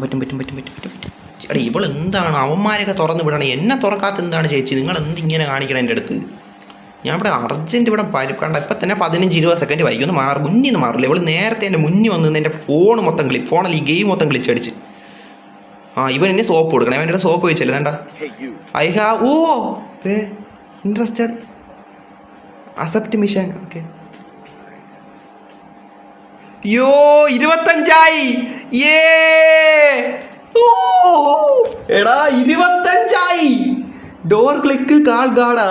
പറ്റും. എടാ ഇവൾ എന്താണ് അവന്മാരൊക്കെ തുറന്ന് വിടണം, എന്നെ തുറക്കാത്ത എന്താണ് ചേച്ചി? നിങ്ങൾ എന്തിങ്ങനെ കാണിക്കണം എൻ്റെ അടുത്ത്? ഞാൻ ഇവിടെ അർജൻറ്റ് ഇവിടെ കണ്ട ഇപ്പം തന്നെ 15-20 സെക്കൻഡ് വൈകി. ഒന്ന് മുന്നിൽ നിന്ന് മാറില്ല. ഇവൾ നേരത്തെ എൻ്റെ മുന്നിൽ വന്ന് എൻ്റെ ഫോണിൽ ഈ ഗെയിം മൊത്തം ഗ്ലിച്ചടിച്ച്. ഇവൻ എന്നെ സോപ്പ് കൊടുക്കണം. അവൻ്റെ സോപ്പ് വെച്ചല്ലേ വേണ്ട. I have interested accept mission. Okay. 25 എടാ 25 ഡോർ ക്ലിക്ക് കാൾ ഗാർഡാ.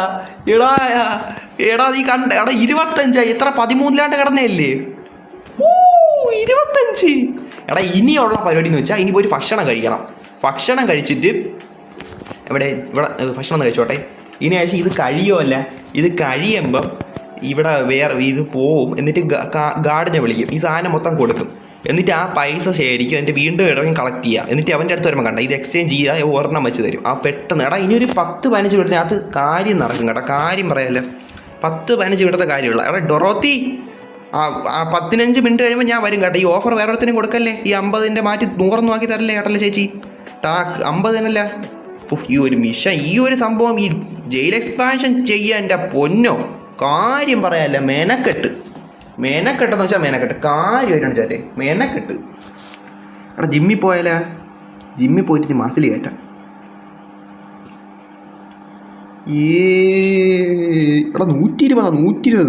എടാ നീ കണ്ട എടാ 25 എത്ര 13 കിടന്നല്ലേ? 25. എടാ ഇനിയുള്ള പരിപാടി എന്ന് വെച്ചാൽ ഇനി പോയി ഭക്ഷണം കഴിക്കണം. ഭക്ഷണം കഴിച്ചിട്ട് ഇവിടെ ഭക്ഷണം ഒന്ന് കഴിച്ചോട്ടെ. ഇനി ആഴ്ച ഇത് കഴിയുമല്ല, ഇത് കഴിയുമ്പം ഇവിടെ വേറെ ഇത് പോവും. എന്നിട്ട് ഗാർഡിനെ വിളിക്കും, ഈ സാധനം മൊത്തം കൊടുക്കും. എന്നിട്ട് ആ പൈസ ശേഖരിക്കും. എന്നിട്ട് വീണ്ടും ഇറങ്ങി കളക്ട് ചെയ്യുക. എന്നിട്ട് അവൻ്റെ അടുത്ത് വരുമ്പോൾ കണ്ട ഇത് എക്സ്ചേഞ്ച് ചെയ്യുക, ഒരെണ്ണം വെച്ച് തരും. പെട്ടെന്ന് എടാ ഇനി ഒരു 10-15 മിനിറ്റിനകത്ത് കാര്യം നടക്കും കേട്ടോ. കാര്യം പറയാമല്ലോ, 10-15 മിനിറ്റത്തെ കാര്യമുള്ള. എടാ ഡൊറോത്തി, 15 മിനിറ്റ് കഴിയുമ്പോൾ ഞാൻ വരും കേട്ടോ. ഈ ഓഫർ വേറെ ഒരിടത്തിനും കൊടുക്കല്ലേ. ഈ 50 മാറ്റി 100 ആക്കി തരല്ലേ കേട്ടല്ലേ ചേച്ചി? 50 തന്നെയല്ല. ഈ ഒരു മിഷൻ, ഈ ഒരു സംഭവം, ഈ ജയിൽ എക്സ്പാൻഷൻ ചെയ്യാൻ എൻ്റെ പൊന്നോ കാര്യം പറയാമല്ല. മെനക്കെട്ടെന്ന് വെച്ചാൽ മെനക്കെട്ട് കാര്യമായിട്ടാണ് ചേട്ടേ, മെനക്കെട്ട്. എടാ ജിമ്മിൽ പോയാലേ? ജിമ്മിൽ പോയിട്ട് മസിൽ കയറ്റാം. എടാ 120.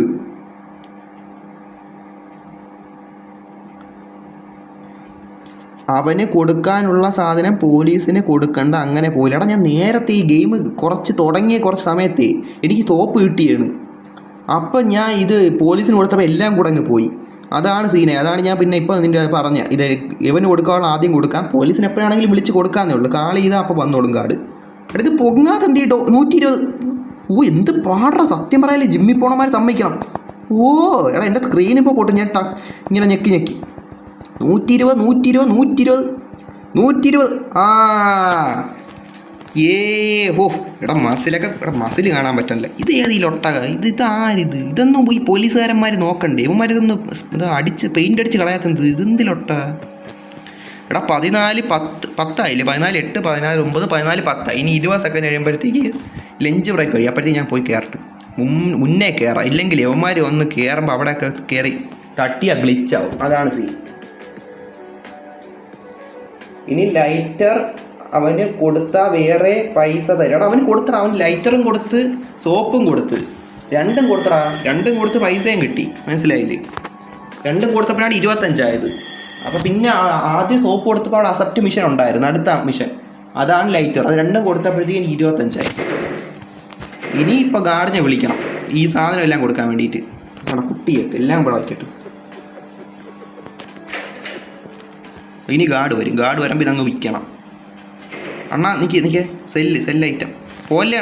അവന് കൊടുക്കാനുള്ള സാധനം പോലീസിന് കൊടുക്കണ്ട, അങ്ങനെ പോയില്ല. എടാ ഞാൻ നേരത്തെ ഈ ഗെയിം തുടങ്ങിയ കുറച്ച് സമയത്തെ എനിക്ക് സോപ്പ് കിട്ടിയാണ്. അപ്പം ഞാൻ ഇത് പോലീസിന് കൊടുത്തപ്പോൾ എല്ലാം കൂടെ അങ്ങ് പോയി. അതാണ് സീനെ. അതാണ് ഞാൻ പിന്നെ ഇപ്പോൾ നിൻ്റെ പറഞ്ഞ ഇത് ഇവന് കൊടുക്കാനുള്ള ആദ്യം കൊടുക്കാം, പോലീസിന് എപ്പോഴാണെങ്കിലും വിളിച്ച് കൊടുക്കാന്നേ ഉള്ളൂ. കാളി ചെയ്താൽ അപ്പോൾ വന്നോളും കാർഡ്. എടാ ഇത് പൊങ്ങാത്ത എന്ത് കേട്ടോ 120. എന്ത് പാടാ സത്യം പറയാല്ലേ. ജിമ്മിൽ പോകണമാർ സമ്മതിക്കണം. എടാ എൻ്റെ സ്ക്രീൻ ഇപ്പോൾ പൊട്ടും. ഞാൻ ഇങ്ങനെ ഞെക്കി 120. എടാ മസിൽ കാണാൻ പറ്റണില്ല. ഇത് ഏതിലൊട്ടക ഇതാരിത്? ഇതൊന്നും പോയി പോലീസുകാരന്മാർ നോക്കണ്ടേ? ഇവന്മാരിതൊന്നും അടിച്ച് പെയിൻ്റ് അടിച്ച് കളയാത്തത് ഇതെന്തിലൊട്ട? എടാ 14-10 ആയില്ലേ? 14-8, 14-9, 14-10. ഇനി 20 സെക്കൻഡ് കഴിയുമ്പോഴത്തേക്ക് ലഞ്ച് ബ്രേക്ക് കഴിയും. അപ്പോഴത്തേക്ക് ഞാൻ പോയി കയറട്ടെ. മുന്നേ കയറാം. ഇല്ലെങ്കിൽ യവന്മാർ വന്ന് കയറുമ്പോൾ അവിടെയൊക്കെ കയറി തട്ടിയാ ഗ്ലിച്ചാവും. അതാണ് സീൻ. ഇനി ലൈറ്റർ അവന് കൊടുത്താൽ വേറെ പൈസ തരും. എടാ അവന് കൊടുത്തടാ. അവന് ലൈറ്ററും കൊടുത്ത് സോപ്പും കൊടുത്ത് രണ്ടും കൊടുത്തടാ. രണ്ടും കൊടുത്ത് പൈസയും കിട്ടി. മനസ്സിലായില്ലേ? രണ്ടും കൊടുത്തപ്പോഴാണ് 25 ആയത്. അപ്പോൾ പിന്നെ ആദ്യം സോപ്പ് കൊടുത്തപ്പോൾ അവിടെ അക്സെപ്റ്റ് മിഷൻ ഉണ്ടായിരുന്നു, അടുത്ത മിഷൻ. അതാണ് ലൈറ്റർ. അത് രണ്ടും കൊടുത്തപ്പോഴത്തേക്കും 25 ആയി. ഇനിയിപ്പോൾ ഗാർഡിനെ വിളിക്കണം ഈ സാധനം എല്ലാം കൊടുക്കാൻ വേണ്ടിയിട്ട്. അവിടെ കുട്ടിയൊക്കെ എല്ലാം കൂടെ വയ്ക്കട്ടെ. ഇനി ഗാർഡ് വരും. ഗാർഡ് വരുമ്പോൾ ഇതങ്ങ് വിൽക്കണം. അണ്ണാ നിൽക്ക് സെല്ല് ഐറ്റം പോലെ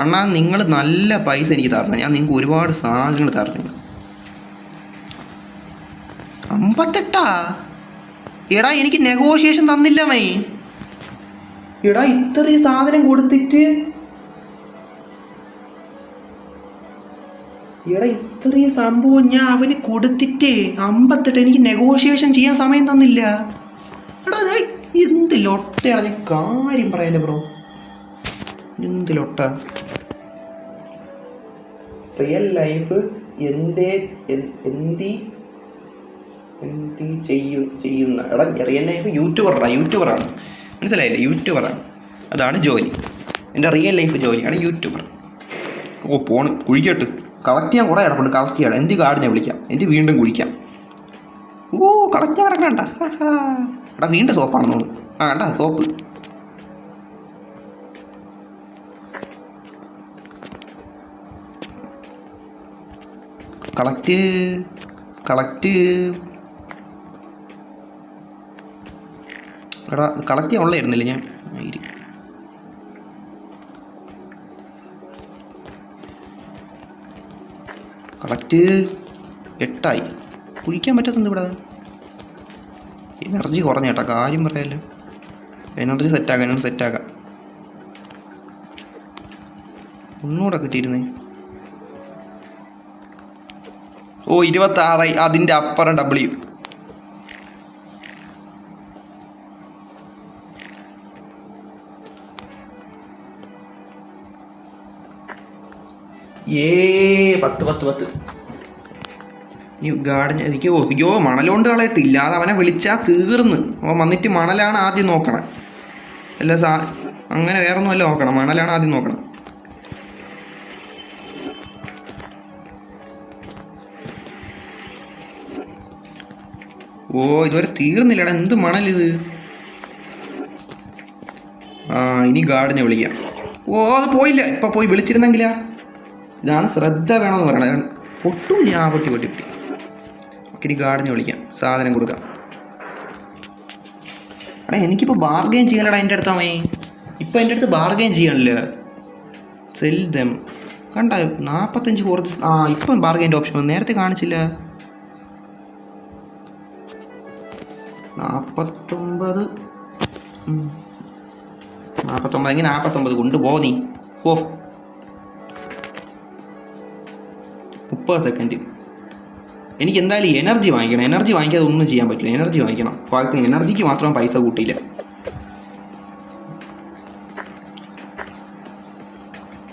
അണ്ണാ നിങ്ങൾ നല്ല പൈസ എനിക്ക് തരണം. ഞാൻ നിങ്ങൾക്ക് ഒരുപാട് സാധനങ്ങൾ തരണം. 58. എടാ എനിക്ക് നെഗോഷിയേഷൻ തന്നില്ല മൈ. എടാ ഇത്രയും സാധനം കൊടുത്തിട്ട് ഇത്രയും സംഭവം ഞാൻ അവന് കൊടുത്തിട്ടേ 58. എനിക്ക് നെഗോഷിയേഷൻ ചെയ്യാൻ സമയം തന്നില്ല. എടാ എന്ത് ലൊട്ടയാടാ. ഞാൻ കാര്യം പറയാലോ ബ്രോ, എന്ത് ലൊട്ട. റിയൽ ലൈഫ് എന്ത് ചെയ്യുന്ന എടാ റിയൽ ലൈഫ് യൂട്യൂബറാണ്. മനസ്സിലായില്ലേ? യൂട്യൂബറാണ്. അതാണ് ജോലി. എൻ്റെ റിയൽ ലൈഫ് ജോലിയാണ് യൂട്യൂബർ. പോണ് കുഴിക്കട്ട്. കളക്ട് ചെയ്യാൻ കുറേ കിടപ്പുണ്ട്. കളക്ട് ചെയ്യണം. എന്ത് ഗാർഡിനെ വിളിക്കാം, എന്ത് വീണ്ടും കുഴിക്കാം. കളക്ട് ചെയ്യാൻ കിടക്കണ്ട. എടാ വീണ്ടും സോപ്പാണെന്ന് തോന്നുന്നു. കണ്ടാ സോപ്പ്. കളക്ട് എടാ കളക്ട് ചെയ്യാൻ ഉള്ളായിരുന്നില്ല ഞാൻ. കളക്ട് 8 ആയി. കുഴിക്കാൻ പറ്റാത്തത് ഇവിടെ. എനർജി കുറഞ്ഞ കേട്ടോ, കാര്യം പറയാമല്ലോ. എനർജി സെറ്റാക്കാം. ഒന്നുകൂടെ കിട്ടിയിരുന്നേ. 26 ആയി. അതിൻ്റെ അപ്പുറം W. 10 10 10. ഈ ഗാർഡൻ എനിക്ക് അയ്യോ മണലുകൊണ്ട് കളയട്ടില്ല. അത് അവനെ വിളിച്ചാൽ തീർന്ന്. അവൻ വന്നിട്ട് മണലാണ് ആദ്യം നോക്കണം. അല്ല അങ്ങനെ വേറെ ഒന്നുമല്ല നോക്കണം, മണലാണ് ആദ്യം നോക്കണം. ഓ ഇതുവരെ തീർന്നില്ലടാ, എന്ത് മണലിത്. ഇനി ഗാർഡനെ വിളിക്കാം. ഓ അത് പോയില്ല, ഇപ്പം പോയി വിളിച്ചിരുന്നെങ്കിലാ. ഇതാണ് ശ്രദ്ധ വേണമെന്ന് പറയണത്. പൊട്ടൂല്ല. പൊട്ടി പൊട്ടി പൊട്ടി. ഇനി ഗാർഡനെ വിളിക്കാം, സാധനം കൊടുക്കാം. എടാ എനിക്കിപ്പോൾ ബാർഗെയിൻ ചെയ്യാനടാ എൻ്റെ അടുത്താമേ. ഇപ്പം എൻ്റെ അടുത്ത് ബാർഗെയിൻ ചെയ്യാനില്ല. സെൽ ദം കണ്ട 45 കുറച്ച്. ഇപ്പം ബാർഗെയിൻ്റെ ഓപ്ഷൻ നേരത്തെ കാണിച്ചില്ല. 49 എങ്കിൽ 49 കൊണ്ടുപോ നീ. ഓ 30 സെക്കൻഡ്. എനിക്ക് എന്തായാലും എനർജി വാങ്ങിക്കണം. എനർജി വാങ്ങിക്കാതെ ഒന്നും ചെയ്യാൻ പറ്റില്ല. എനർജി വാങ്ങിക്കണം. ഫാക്ടറി എനർജിക്ക് മാത്രം പൈസ കൂട്ടിയില്ല.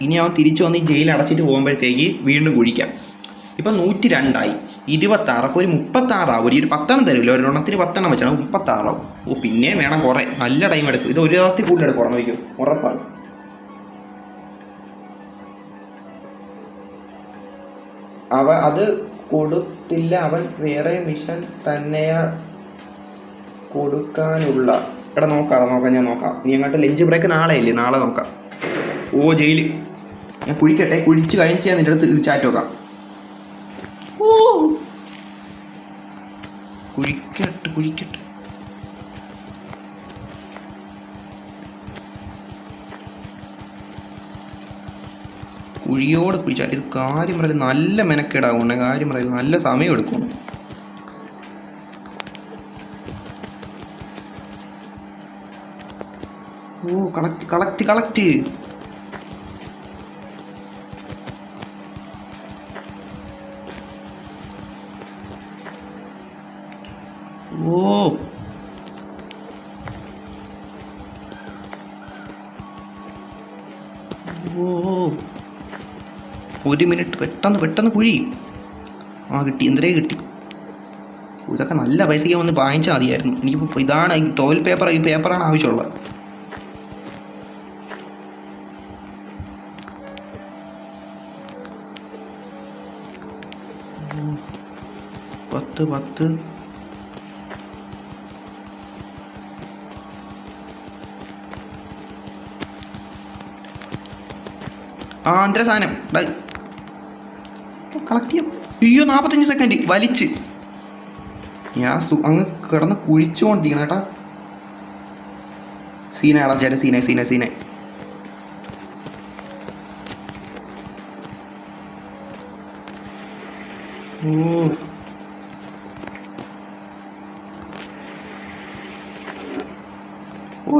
ഇനി അവൻ തിരിച്ചു വന്ന് ഈ ജയിൽ അടച്ചിട്ട് പോകുമ്പോഴത്തേക്ക് വീണ്ടും കുഴിക്കാം. ഇപ്പം 102 26. അപ്പോൾ ഒരു 36 ആവും. ഒരു 10 തരില്ല. ഒരെണ്ണത്തിന് 10 വെച്ചാണ് 36 ആവും. ഓ പിന്നെ വേണം കുറേ. നല്ല ടൈം എടുക്കും. ഇത് ഒരു ദിവസത്തിൽ കൂടുതൽ എടുക്കും. ഉറങ്ങിക്കും, ഉറപ്പാണ്. അത് കൊടുത്തില്ല. അവൻ വേറെ മിഷൻ തന്നെയാ കൊടുക്കാനുള്ള. എടാ നോക്കാം ഞാൻ നോക്കാം. നീ അങ്ങോട്ട് ലഞ്ച് ബ്രേക്ക് നാളെ ഇല്ലേ? നാളെ നോക്കാം. ഓ ജയില് ഞാൻ കുഴിക്കട്ടെ. കുഴിച്ച് കഴിഞ്ഞ് ഞാൻ നിൻ്റെ അടുത്ത് ചാറ്റ് നോക്കാം. ഓ കുഴിക്കട്ടെ. കുഴിയോട് കുഴിച്ചാൽ ഇത് കാര്യം പറയല് നല്ല മെനക്കേടാവുണ്ട്. കാര്യം പറയല് നല്ല സമയം എടുക്കും. ഓ കളക്ട്. ഓ 1 മിനിറ്റ്. പെട്ടെന്ന് കുഴി. കിട്ടി. എന്തരേ കിട്ടി. ഇതൊക്കെ നല്ല പൈസയ്ക്ക് വന്ന് വാങ്ങിച്ചാൽ മതിയായിരുന്നു. എനിക്കിപ്പോൾ ഇതാണ് ഈ ടോയ്ലറ്റ് പേപ്പർ. ഈ പേപ്പറാണ് ആവശ്യമുള്ളത്. പത്ത്. എന്തര സാധനം കളക്ട് ചെയ്യാം. അയ്യോ 45 സെക്കൻഡ് വലിച്ച്. ഞാൻ അങ്ങ് കിടന്ന് കുഴിച്ചുകൊണ്ടിരിക്കണം കേട്ടാ. സീനാടാ ചേട്ടാ, സീനായി.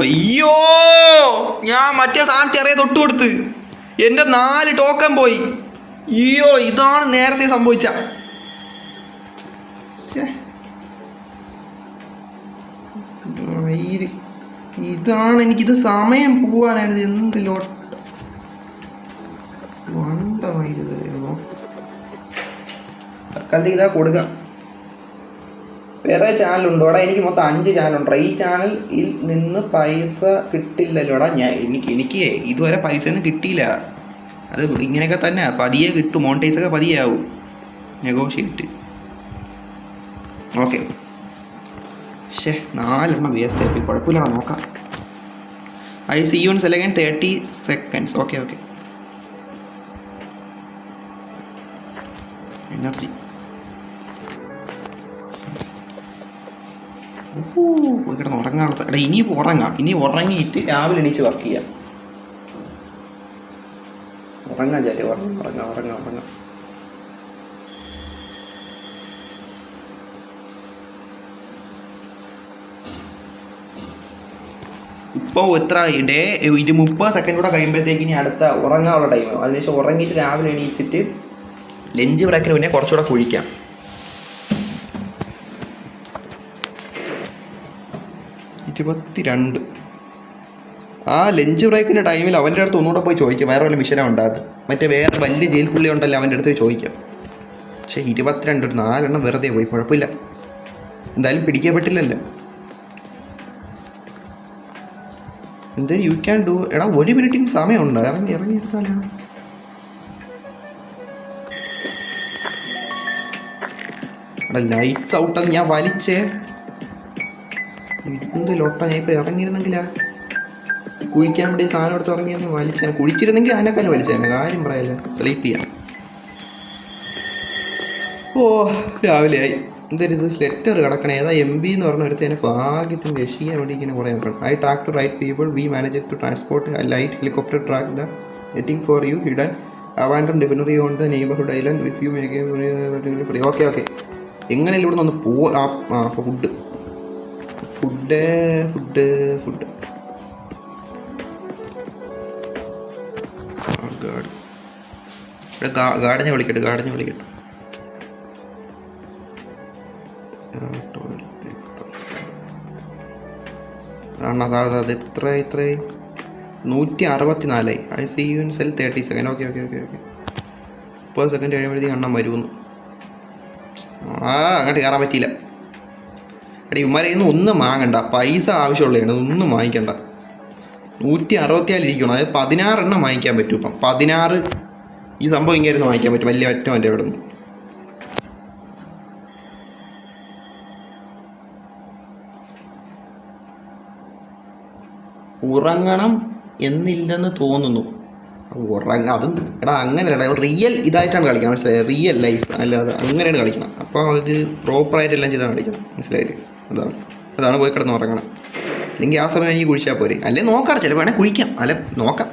അയ്യോ ഞാൻ മറ്റേ സാധനത്തെ അറിയാൻ തൊട്ട് കൊടുത്ത് എൻ്റെ 4 ടോക്കൺ പോയി. അയ്യോ ഇതാണ് നേരത്തെ സംഭവിച്ച. ഇതാണ് എനിക്കിത് സമയം പോവാനായിരുന്നു. എന്ത് തൽക്കാലത്തേക്ക് ഇതാ കൊടുക്കാം. വേറെ ചാനലുണ്ടോടാ? എനിക്ക് മൊത്തം 5 ചാനലുണ്ടോ? ഈ ചാനലിൽ നിന്ന് പൈസ കിട്ടില്ലല്ലോടാ. എനിക്ക് ഇതുവരെ പൈസ ഒന്നും കിട്ടിയില്ല. അത് ഇങ്ങനെയൊക്കെ തന്നെ പതിയെ കിട്ടും. മോണിറ്റൈസൊക്കെ പതിയെ ആവും. നെഗോഷിയേറ്റ്. ഓക്കെ. 4 വേസ്റ്റ് ആയി. കുഴപ്പമില്ലടാ, നോക്കാം. ഐ സി യു ഇൻ സെലഗൻ 30 സെക്കൻഡ്സ്. Okay energy. കിടന്ന് ഉറങ്ങാനുള്ള. എടാ ഇനിയിപ്പോൾ ഉറങ്ങാം. ഇനി ഉറങ്ങിയിട്ട് രാവിലെ എണീച്ച് വർക്ക് ചെയ്യാം. ഉറങ്ങാൻ ചേട്ടേ. ഉറങ്ങാം. ഇപ്പോൾ എത്ര ഡേ 30 സെക്കൻഡ് കൂടെ കഴിയുമ്പോഴത്തേക്ക് ഇനി അടുത്ത ഉറങ്ങാനുള്ള ടൈം. അതിനുശേഷം ഉറങ്ങിയിട്ട് രാവിലെ എണീച്ചിട്ട് ലഞ്ച് ബ്രേക്കിന് പിന്നെ കുറച്ചുകൂടെ കുഴിക്കാം. 22. ആ ലഞ്ച് ബ്രേക്കിൻ്റെ ടൈമിൽ അവൻ്റെ അടുത്ത് ഒന്നുകൂടെ പോയി ചോദിക്കാം, വേറെ വല്ല മിഷനാണ് ഉണ്ടാകും. മറ്റേ വേറെ വലിയ ജയിൽ പുള്ളി ഉണ്ടല്ലോ, അവൻ്റെ അടുത്ത് ചോദിക്കാം. പക്ഷേ 22 ഒരു 4 വെറുതെ പോയി, കുഴപ്പമില്ല, എന്തായാലും പിടിക്കപ്പെട്ടില്ലല്ലോ. എന്തായാലും യു ക്യാൻ ഡു. എടാ 1 മിനിറ്റിന് സമയമുണ്ടോ? ഇറങ്ങി എടുക്കാനാണ്. എടാ ലൈറ്റ്സ് ഔട്ടെന്ന് ഞാൻ വലിച്ചേ. എന്ത് ലോട്ടാ, ഞാൻ ഇപ്പോൾ ഇറങ്ങിയിരുന്നെങ്കിലാ കുഴിക്കാൻ വേണ്ടി സാധനം എടുത്ത് ഇറങ്ങിയെന്ന് വലിച്ചേനെ. കുഴിച്ചിരുന്നെങ്കിൽ അതിനേക്കാളും വലിച്ചേനെ, കാര്യം പറയല്ലേ. സ്ലീപ്പ് ചെയ്യാം. ഓ രാവിലെ ആയി. എന്തായാലും ഇത് ലെറ്റർ കിടക്കണേ. ഏതാ MB എന്ന് പറഞ്ഞ ഒരുത്തേനെ ഭാഗ്യത്തിന് രക്ഷിക്കാൻ വേണ്ടി ഇങ്ങനെ കുറേ നോക്കണം. I talk to right people, we manage to transport light helicopter track the waiting for you hidden abandoned ഡിഫിനറി on the neighbourhood island with you make free. Okay okay, എങ്ങനെയല്ല ഇവിടെ നിന്ന് ഫുഡ് ഫുഡ് ഫുഡ് ഫുഡ് ഗാർഡനെ വിളിക്കട്ടെ, ഗാർഡനെ വിളിക്കട്ടെ. അത് ഇത്ര 164. I see you in cell 30 second. Okay okay okay okay 30 second കഴിയുമ്പോഴത്തേക്ക് അണ്ണൻ വരുമെന്ന്. അങ്ങോട്ട് കയറാൻ പറ്റിയില്ല. എടി ഇവന്മാരെ ഇന്ന് ഒന്നും വാങ്ങണ്ട, പൈസ ആവശ്യമുള്ളതാണ്, ഒന്നും വാങ്ങിക്കണ്ട. 164 ഇരിക്കണം, അതായത് 16 വാങ്ങിക്കാൻ പറ്റും. ഇപ്പം 16 ഈ സംഭവം ഇങ്ങനെ വാങ്ങിക്കാൻ പറ്റും, വലിയ ഒറ്റ എൻ്റെ അവിടെ നിന്ന്. ഉറങ്ങണം എന്നില്ലെന്ന് തോന്നുന്നു. അതും എടാ അങ്ങനെയല്ല, റിയൽ ഇതായിട്ടാണ് കളിക്കണം, മനസ്സിലായി? റിയൽ ലൈഫ് അല്ലാതെ അങ്ങനെയാണ് കളിക്കണം. അപ്പോൾ അത് പ്രോപ്പറായിട്ട് എല്ലാം ചെയ്താണ് കളിക്കണം, മനസ്സിലായില്ലേ? അതാണ് പോയി കിടന്ന് ഉറങ്ങണം. അല്ലെങ്കിൽ ആ സമയം എനിക്ക് കുഴിച്ചാൽ പോരെ. അല്ലെങ്കിൽ നോക്കാം, ചിലപ്പോൾ വേണേൽ കുഴിക്കാം, അല്ല നോക്കാം.